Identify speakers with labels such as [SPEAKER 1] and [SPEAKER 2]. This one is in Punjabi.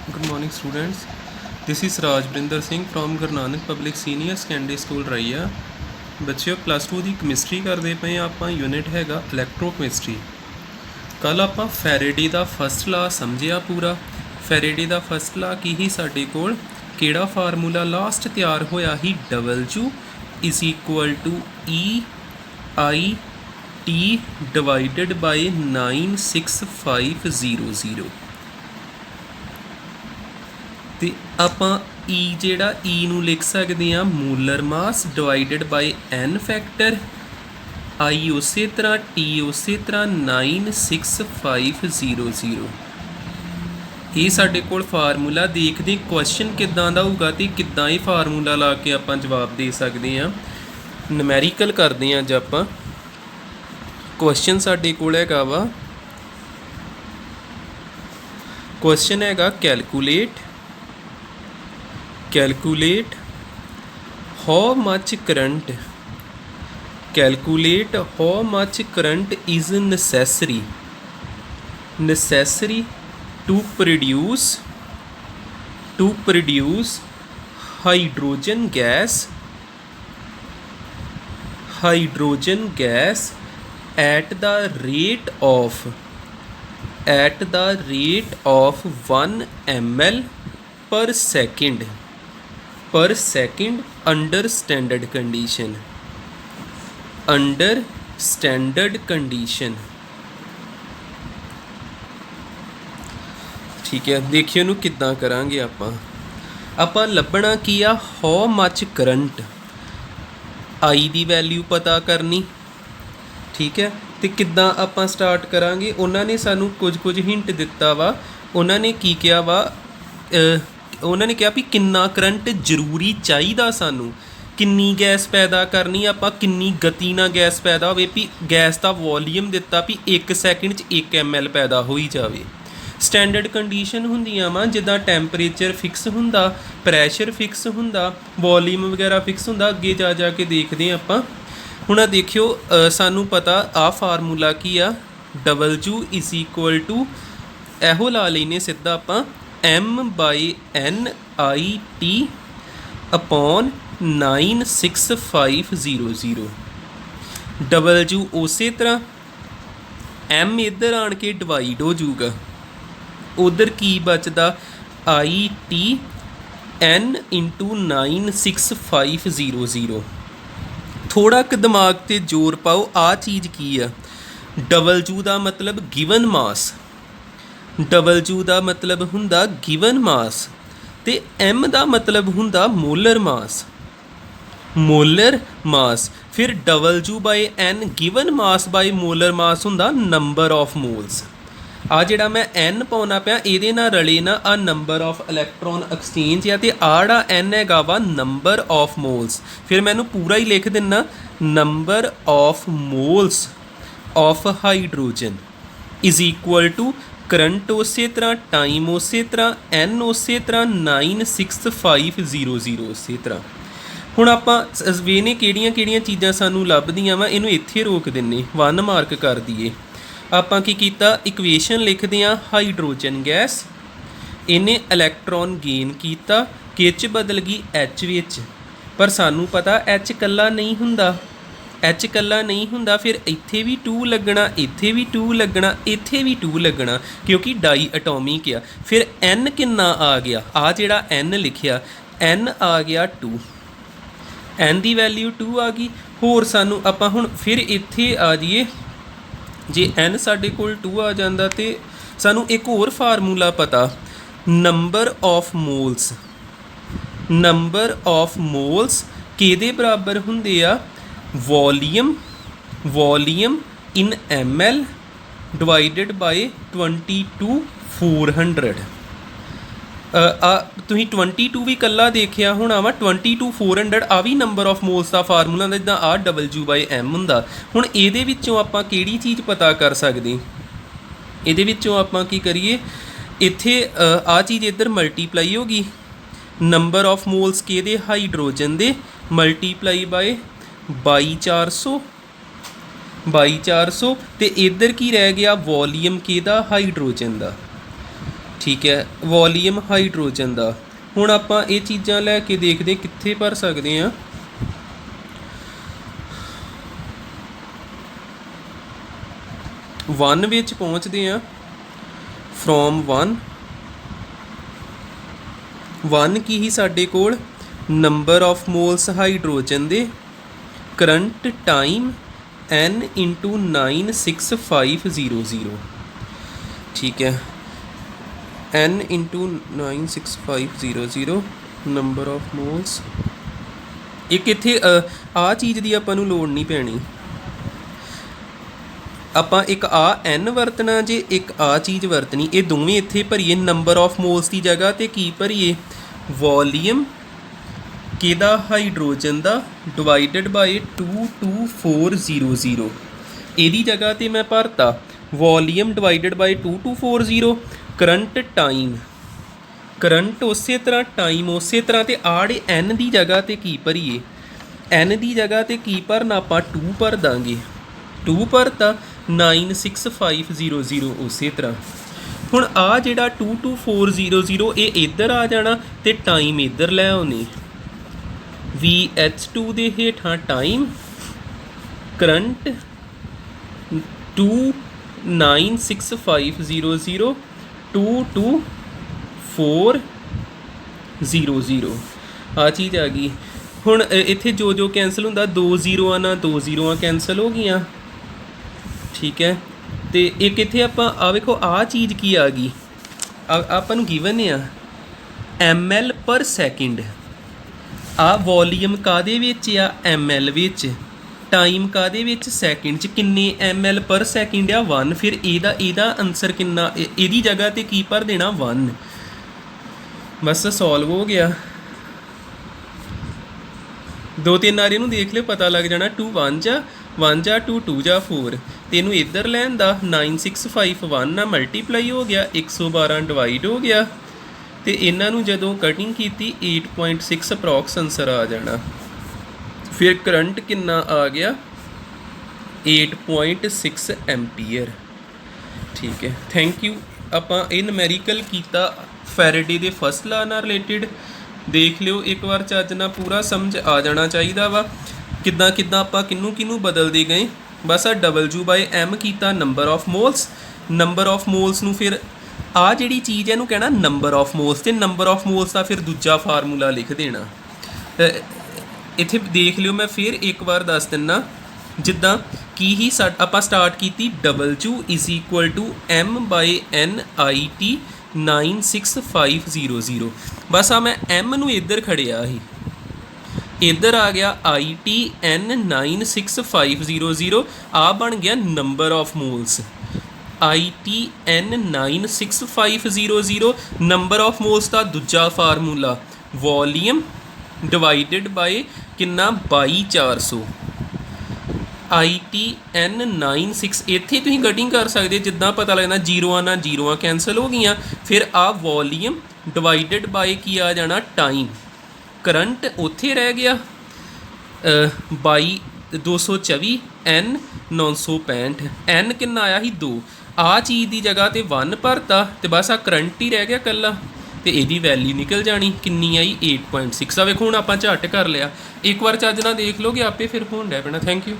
[SPEAKER 1] Good morning, students. This is Rajbrinder Singh from Guru Nanak Public Senior Secondary School रईਆ। ਬੱਚਿਓ ਪਲੱਸ 2 ਦੀ ਕੈਮਿਸਟਰੀ ਕਰਦੇ ਪਏ ਆਪਾਂ। ਯੂਨਿਟ ਹੈਗਾ ਇਲੈਕਟ੍ਰੋਕੈਮਿਸਟਰੀ। ਕੱਲ ਆਪਾਂ ਫੈਰੇਡੇ ਦਾ ਫਸਟ ਲਾ ਸਮਝਿਆ ਪੂਰਾ। ਫੈਰੇਡੇ ਦਾ ਫਸਟ ਲਾ ਕੀ ਹੀ ਸਾਡੇ ਕੋਲ ਕਿਹੜਾ ਫਾਰਮੂਲਾ ਲਾਸਟ ਤਿਆਰ ਹੋਇਆ ਹੀ W is equal to EIT divided by 96500। ਤੇ ਆਪਾਂ E ਜਿਹੜਾ E ਨੂੰ ਲਿਖ ਸਕਦੇ ਹਾਂ molar mass divided by N factor, I ਉਸੇ ਤਰ੍ਹਾਂ T ਉਸੇ ਤਰ੍ਹਾਂ 96500। ਇਹ ਸਾਡੇ ਕੋਲ ਫਾਰਮੂਲਾ ਦੇਖਦੇ ਕੁਐਸਚਨ ਕਿੱਦਾਂ ਦਾ ਹੋਊਗਾ ਤੇ ਕਿੱਦਾਂ ਇਹ ਫਾਰਮੂਲਾ ਲਾ ਕੇ ਆਪਾਂ ਜਵਾਬ ਦੇ ਸਕਦੇ ਹਾਂ। ਨੂਮੈਰੀਕਲ ਕਰਦੇ ਹਾਂ ਅੱਜ ਆਪਾਂ। ਕੁਐਸਚਨ ਸਾਡੇ ਕੋਲ ਹੈਗਾ ਵਾ, ਕੁਐਸਚਨ ਹੈਗਾ calculate how much current is necessary to produce hydrogen gas at the rate of 1 ml per second under standard condition। ठीक है, देखिए ਇਹਨੂੰ ਕਿੱਦਾਂ ਕਰਾਂਗੇ ਆਪਾਂ ਲੱਭਣਾ ਕੀ ਆ how much current, I the value ਪਤਾ ਕਰਨੀ। ਠੀਕ ਹੈ, ਤੇ ਕਿੱਦਾਂ ਆਪਾਂ ਸਟਾਰਟ ਕਰਾਂਗੇ। ਉਹਨਾਂ ਨੇ ਸਾਨੂੰ ਕੁਝ ਹਿੰਟ ਦਿੱਤਾ ਵਾ। ਉਹਨਾਂ ਨੇ ਕੀ ਕਿਹਾ ਵਾ, ਉਹਨਾਂ ਨੇ ਕਿਹਾ ਵੀ ਕਿੰਨਾ ਕਰੰਟ ਜ਼ਰੂਰੀ ਚਾਹੀਦਾ ਸਾਨੂੰ, ਕਿੰਨੀ ਗੈਸ ਪੈਦਾ ਕਰਨੀ ਆਪਾਂ, ਕਿੰਨੀ ਗਤੀ ਨਾਲ ਗੈਸ ਪੈਦਾ ਹੋਵੇ, ਵੀ ਗੈਸ ਦਾ ਵੋਲੀਅਮ ਦਿੱਤਾ ਵੀ 1 ਸੈਕਿੰਡ 'ਚ 1 ml ਪੈਦਾ ਹੋਈ ਜਾਵੇ। ਸਟੈਂਡਰਡ ਕੰਡੀਸ਼ਨ ਹੁੰਦੀਆਂ ਵਾ ਜਿੱਦਾਂ ਟੈਂਪਰੇਚਰ ਫਿਕਸ ਹੁੰਦਾ, ਪ੍ਰੈਸ਼ਰ ਫਿਕਸ ਹੁੰਦਾ, ਵੋਲੀਅਮ ਵਗੈਰਾ ਫਿਕਸ ਹੁੰਦਾ। ਅੱਗੇ ਜਾ ਕੇ ਦੇਖਦੇ ਹਾਂ ਆਪਾਂ। ਹੁਣ ਆ ਦੇਖਿਓ, ਸਾਨੂੰ ਪਤਾ ਆਹ ਫਾਰਮੂਲਾ ਕੀ ਆ, W is equal to ਇਹੋ ਲਾ ਲੈਨੇ ਸਿੱਧਾ ਆਪਾਂ M/NIT upon 96500। W ਉਸੇ ਤਰ੍ਹਾਂ M ਇੱਧਰ ਆਣ ਕੇ ਡਿਵਾਈਡ ਹੋ ਜਾਊਗਾ, ਉਧਰ ਕੀ ਬਚਦਾ IT N into 96500। ਥੋੜਾ ਕੁ ਦਿਮਾਗ 'ਤੇ ਜ਼ੋਰ ਪਾਓ। ਆਹ ਚੀਜ਼ ਕੀ ਆ, W ਦਾ ਮਤਲਬ ਗਿਵਨ ਮਾਸ, W ਦਾ ਮਤਲਬ ਹੁੰਦਾ ਗਿਵਨ ਮਾਸ, ਤੇ M ਦਾ ਮਤਲਬ ਹੁੰਦਾ ਮੋਲਰ ਮਾਸ। ਫਿਰ W/N ਗਿਵਨ ਮਾਸ ਬਾਈ ਮੋਲਰ ਮਾਸ ਹੁੰਦਾ ਨੰਬਰ ਆਫ ਮੋਲਸ। ਆ ਜਿਹੜਾ ਮੈਂ N ਪਾਉਣਾ ਪਿਆ ਇਹਦੇ ਨਾਲ ਰਲੇ ਨਾ ਆ ਨੰਬਰ ਆਫ ਇਲੈਕਟ੍ਰੋਨ ਐਕਸਚੇਂਜ ਆ, ਤੇ ਆਹ ਜਿਹੜਾ N ਹੈਗਾ ਵਾ ਨੰਬਰ ਆਫ ਮੋਲਸ। ਫਿਰ ਮੈਂ ਇਹਨੂੰ ਪੂਰਾ ਹੀ ਲਿਖ ਦਿੰਦਾ, number of moles of hydrogen is equal to current ਉਸੇ ਤਰ੍ਹਾਂ, ਟਾਈਮ ਉਸੇ ਤਰ੍ਹਾਂ, N ਉਸੇ ਤਰ੍ਹਾਂ, 96500 ਉਸੇ ਤਰ੍ਹਾਂ। ਹੁਣ ਆਪਾਂ ਵੇਖਨੇ ਕਿਹੜੀਆਂ ਚੀਜ਼ਾਂ ਸਾਨੂੰ ਲੱਭਦੀਆਂ ਵਾ। ਇਹਨੂੰ ਇੱਥੇ ਰੋਕ ਦਿੰਨੇ, 1 ਮਾਰਕ ਕਰ ਦਈਏ। ਆਪਾਂ ਕੀ ਕੀਤਾ, ਇਕੁਏਸ਼ਨ ਲਿਖਦੇ ਹਾਂ ਹਾਈਡਰੋਜਨ ਗੈਸ, ਇਹਨੇ ਇਲੈਕਟ੍ਰੋਨ ਗੇਨ ਕੀਤਾ, ਕਿਹ 'ਚ ਬਦਲ ਗਈ H ਵਿੱਚ। ਪਰ ਸਾਨੂੰ ਪਤਾ H ਇਕੱਲਾ ਨਹੀਂ ਹੁੰਦਾ, ਫਿਰ ਇੱਥੇ ਵੀ 2 ਲੱਗਣਾ, ਇੱਥੇ ਵੀ 2 ਲੱਗਣਾ, ਇੱਥੇ ਵੀ 2 ਲੱਗਣਾ, ਕਿਉਂਕਿ ਡਾਈ ਅਟੋਮਿਕ ਆ। ਫਿਰ N ਕਿੰਨਾ ਆ ਗਿਆ, ਆ ਜਿਹੜਾ N ਲਿਖਿਆ N ਆ ਗਿਆ 2, N ਦੀ ਵੈਲਿਊ 2 ਆ ਗਈ। ਹੋਰ ਸਾਨੂੰ ਆਪਾਂ ਹੁਣ ਫਿਰ ਇੱਥੇ ਆ ਜਾਈਏ, ਜੇ N ਸਾਡੇ ਕੋਲ 2 ਆ ਜਾਂਦਾ ਤੇ ਸਾਨੂੰ ਇੱਕ ਹੋਰ ਫਾਰਮੂਲਾ ਪਤਾ, ਨੰਬਰ ਆਫ ਮੋਲਸ ਕਿਹਦੇ ਬਰਾਬਰ ਹੁੰਦੇ ਆ, volume in ml divided by 22/400। ਤੁਸੀਂ 22 ਵੀ ਇਕੱਲਾ ਦੇਖਿਆ ਹੋਣਾ ਵਾ, 22/400 ਆ ਵੀ ਨੰਬਰ ਆਫ ਮੋਲਸ ਦਾ ਫਾਰਮੂਲਾ ਹੁੰਦਾ, ਜਿੱਦਾਂ ਆਹ W/M ਹੁੰਦਾ। ਹੁਣ ਇਹਦੇ ਵਿੱਚੋਂ ਆਪਾਂ ਕਿਹੜੀ ਚੀਜ਼ ਪਤਾ ਕਰ ਸਕਦੇ, ਇਹਦੇ ਵਿੱਚੋਂ ਆਪਾਂ ਕੀ ਕਰੀਏ, ਇੱਥੇ ਆਹ ਚੀਜ਼ ਇੱਧਰ ਮਲਟੀਪਲਾਈ ਹੋ ਗਈ, ਨੰਬਰ ਆਫ ਮੋਲਸ ਕਿਹਦੇ ਹਾਈਡਰੋਜਨ ਦੇ, ਮਲਟੀਪਲਾਈ ਬਾਏ 22/400 ਤੇ ਇੱਧਰ ਕੀ ਰਹਿ ਗਿਆ, ਵੋਲੀਅਮ ਕਿਹਦਾ, ਹਾਈਡਰੋਜਨ ਦਾ। ਠੀਕ ਹੈ, ਵੋਲੀਅਮ ਹਾਈਡਰੋਜਨ ਦਾ। ਹੁਣ ਆਪਾਂ ਇਹ ਚੀਜ਼ਾਂ ਲੈ ਕੇ ਦੇਖਦੇ ਕਿੱਥੇ ਭਰ ਸਕਦੇ ਹਾਂ। ਵਨ ਵਿੱਚ ਪਹੁੰਚਦੇ ਹਾਂ। ਫਰੋਮ ਵਨ ਕੀ ਹੀ ਸਾਡੇ ਕੋਲ ਨੰਬਰ ਆਫ ਮੋਲਸ ਹਾਈਡਰੋਜਨ ਦੇ, ਕਰੰਟ ਟਾਈਮ n × 96500, ਠੀਕ ਹੈ, n × 96500 ਨੰਬਰ ਆਫ ਮੋਲਸ। ਇੱਕ ਇੱਥੇ ਆਹ ਚੀਜ਼ ਦੀ ਆਪਾਂ ਨੂੰ ਲੋੜ ਨਹੀਂ ਪੈਣੀ, ਆਪਾਂ ਇੱਕ ਆ n ਵਰਤਣਾ ਜੇ, ਇੱਕ ਆ ਚੀਜ਼ ਵਰਤਣੀ। ਇਹ ਦੋਵੇਂ ਇੱਥੇ ਭਰੀਏ, ਨੰਬਰ ਆਫ ਮੋਲਸ ਦੀ ਜਗ੍ਹਾ 'ਤੇ ਕੀ ਭਰੀਏ, ਵੋਲੀਅਮ ਕਿਹਦਾ, ਹਾਈਡਰੋਜਨ ਦਾ, ਡਿਵਾਈਡਡ ਬਾਏ 22400। ਇਹਦੀ ਜਗ੍ਹਾ 'ਤੇ ਮੈਂ ਭਰਤਾ volume divided by 2240, current time, current ਉਸੇ ਤਰ੍ਹਾਂ, ਟਾਈਮ ਉਸੇ ਤਰ੍ਹਾਂ, ਅਤੇ ਆੜੇ n ਦੀ ਜਗ੍ਹਾ 'ਤੇ ਕੀ ਭਰੀਏ, n ਦੀ ਜਗ੍ਹਾ 'ਤੇ ਕੀ ਭਰਨਾ ਆਪਾਂ, 2 ਭਰ ਦਾਂਗੇ। 2 ਭਰਤਾ, 96500 ਉਸੇ ਤਰ੍ਹਾਂ। ਹੁਣ ਆ ਜਿਹੜਾ 22400 ਇਹ ਇੱਧਰ ਆ ਜਾਣਾ ਅਤੇ ਟਾਈਮ ਇੱਧਰ ਲੈ ਆਉਣੇ। VH2 ਦੇ ਹੇਠਾਂ ਟਾਈਮ, ਕਰੰਟ 29650 22400 ਆ ਚੀਜ਼ ਆ ਗਈ। ਹੁਣ ਇੱਥੇ ਜੋ ਕੈਂਸਲ ਹੁੰਦਾ, 2 ਜ਼ੀਰੋਆਂ ਨਾਲ 2 ਜ਼ੀਰੋਆਂ ਕੈਂਸਲ ਹੋ ਗਈਆਂ, ਠੀਕ ਹੈ। ਅਤੇ ਇੱਕ ਇੱਥੇ ਆਪਾਂ ਆ ਵੇਖੋ ਆਹ ਚੀਜ਼ ਕੀ ਆ ਗਈ, ਆਪਾਂ ਨੂੰ ਗਿਵਨ ਆ ml/ਸੈਕਿੰਡ। ਆ ਵੋਲੀਅਮ ਕਾਹਦੇ ਵਿੱਚ ਆ, ml ਵਿੱਚ, ਟਾਈਮ ਕਾਹਦੇ ਵਿੱਚ, ਸੈਕਿੰਡ 'ਚ। ਕਿੰਨੇ ml/ਸੈਕਿੰਡ ਆ, 1। ਫਿਰ ਇਹਦਾ ਆਨਸਰ ਕਿੰਨਾ, ਇਹਦੀ ਜਗ੍ਹਾ 'ਤੇ ਕੀ ਭਰ ਦੇਣਾ, 1। ਬਸ ਸੋਲਵ ਹੋ ਗਿਆ। 2-3 ਵਾਰੀ ਇਹਨੂੰ ਦੇਖ ਲਿਓ, ਪਤਾ ਲੱਗ ਜਾਣਾ। 2 1 ਜਾ 1 ਜਾ 2 2 ਜਾ 4, ਅਤੇ ਇਹਨੂੰ ਇੱਧਰ ਲੈਣ ਦਾ 9651 ਨਾਲ ਮਲਟੀਪਲਾਈ ਹੋ ਗਿਆ, 112 ਡਿਵਾਈਡ ਹੋ ਗਿਆ, ਅਤੇ ਇਹਨਾਂ ਨੂੰ ਜਦੋਂ ਕਟਿੰਗ ਕੀਤੀ 8.6 ਅਪਰੋਕਸ ਆਨਸਰ ਆ ਜਾਣਾ। ਫਿਰ ਕਰੰਟ ਕਿੰਨਾ ਆ ਗਿਆ, 8.6 ਐਂਪੀਅਰ, ਠੀਕ ਹੈ। Thank you. ਆਪਾਂ ਇਹ ਨੂਮੈਰੀਕਲ ਕੀਤਾ ਫੈਰਡੇ ਦੇ ਫਸਟ ਲਾ ਨਾਲ ਰਿਲੇਟਿਡ। ਦੇਖ ਲਿਓ ਇੱਕ ਵਾਰ, ਚੱਜ ਨਾਲ ਪੂਰਾ ਸਮਝ ਆ ਜਾਣਾ ਚਾਹੀਦਾ ਵਾ ਕਿੱਦਾਂ ਆਪਾਂ ਕਿਹਨੂੰ ਬਦਲਦੇ ਗਏ। ਬਸ ਆ W/m ਕੀਤਾ, number of moles. Number of moles ਨੂੰ ਫਿਰ ਆ ਜਿਹੜੀ ਚੀਜ਼ ਹੈ ਇਹਨੂੰ ਕਹਿਣਾ ਨੰਬਰ ਆਫ ਮੋਲਸ, ਅਤੇ ਨੰਬਰ ਆਫ ਮੋਲਸ ਦਾ ਫਿਰ ਦੂਜਾ ਫਾਰਮੂਲਾ ਲਿਖ ਦੇਣਾ। ਇੱਥੇ ਦੇਖ ਲਿਓ, ਮੈਂ ਫਿਰ ਇੱਕ ਵਾਰ ਦੱਸ ਦਿੰਦਾ। ਜਿੱਦਾਂ ਕੀ ਹੀ ਆਪਾਂ ਸਟਾਰਟ ਕੀਤੀ, W = m/nit 96500। ਬਸ ਆ ਮੈਂ m ਨੂੰ ਇੱਧਰ ਖੜਿਆ ਸੀ, ਇੱਧਰ ਆ ਗਿਆ ITN 96500, ਆ ਬਣ ਗਿਆ number of moles. ITN 96500 number of moles ਦਾ ਦੂਜਾ ਫਾਰਮੂਲਾ, ਵੋਲੀਅਮ ਡਿਵਾਈਡਡ ਬਾਏ ਕਿੰਨਾ, 22400। ITN 96, ਇੱਥੇ ਤੁਸੀਂ ਕਟਿੰਗ ਕਰ ਸਕਦੇ ਜਿੱਦਾਂ ਪਤਾ ਲੱਗਦਾ, ਜ਼ੀਰੋਆਂ ਨਾਲ ਜ਼ੀਰੋਆਂ ਕੈਂਸਲ ਹੋ ਗਈਆਂ। ਫਿਰ ਆ ਵੋਲੀਅਮ ਡਿਵਾਈਡਡ ਬਾਏ ਕੀ ਆ ਜਾਣਾ, ਟਾਈਮ, ਕਰੰਟ ਉੱਥੇ ਰਹਿ ਗਿਆ 224, n 965, n ਕਿੰਨਾ ਆਇਆ ਸੀ, 2। ਆ ਚੀਜ਼ ਦੀ ਜਗ੍ਹਾ 'ਤੇ 1 ਭਰਤਾ, ਅਤੇ ਬਸ ਆ ਕਰੰਟ ਹੀ ਰਹਿ ਗਿਆ ਇਕੱਲਾ, ਅਤੇ ਇਹਦੀ ਵੈਲਿਊ ਨਿਕਲ ਜਾਣੀ। ਕਿੰਨੀ ਆਈ, 8.6। ਆ ਵੇਖੋ ਹੁਣ ਆਪਾਂ ਝੱਟ ਕਰ ਲਿਆ। ਇੱਕ ਵਾਰ ਚੱਜ ਨਾਲ ਦੇਖ ਲਓਗੇ ਆਪੇ ਫਿਰ ਹੋਣ ਡੈ ਪੈਣਾ। Thank you.